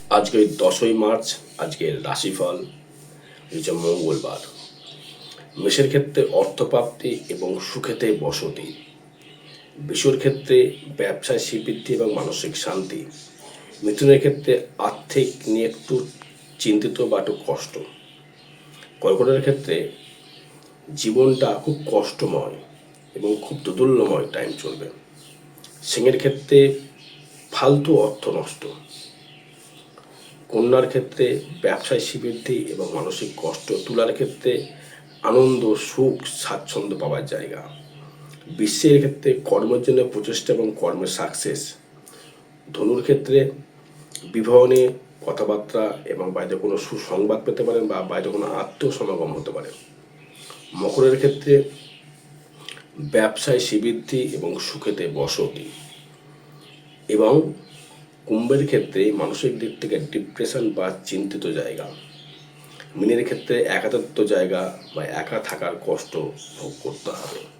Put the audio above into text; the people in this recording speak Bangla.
আজকে 10ই মার্চ। আজকের রাশিফল হচ্ছে মঙ্গলবার। মেষের ক্ষেত্রে অর্থপ্রাপ্তি এবং সুখেতে বসতি। বৃষের ক্ষেত্রে ব্যবসায় শ্রীবৃদ্ধি এবং মানসিক শান্তি। মিথুনের ক্ষেত্রে আর্থিক নিয়ে একটু চিন্তিত বা একটু কষ্ট। কর্কটের ক্ষেত্রে জীবনটা খুব কষ্টময় এবং খুব দোদুল্যময় টাইম চলবে। সিংহের ক্ষেত্রে ফালতু অর্থ নষ্ট। কন্যার ক্ষেত্রে ব্যবসায় শ্রীবৃদ্ধি এবং মানসিক কষ্ট। তুলার ক্ষেত্রে আনন্দ, সুখ, স্বাচ্ছন্দ্য পাওয়ার জায়গা। বৃশ্চিকের ক্ষেত্রে কর্মের জন্য প্রচেষ্টা এবং কর্মের সাকসেস। ধনুর ক্ষেত্রে বিবাহ নিয়ে কথাবার্তা এবং বাইরে কোনো সুসংবাদ পেতে পারেন বা বাইরে কোনো আত্মীয় সমাগম হতে পারে। মকরের ক্ষেত্রে ব্যবসায় শ্রীবৃদ্ধি এবং সুখেতে বসতি। এবং কুম্ভের ক্ষেত্রে মানসিক দিক থেকে ডিপ্রেশন বা চিন্তিত জায়গা। মীনের ক্ষেত্রে একাকিত্ব জায়গা বা একা থাকার কষ্ট ভোগ করতে হবে।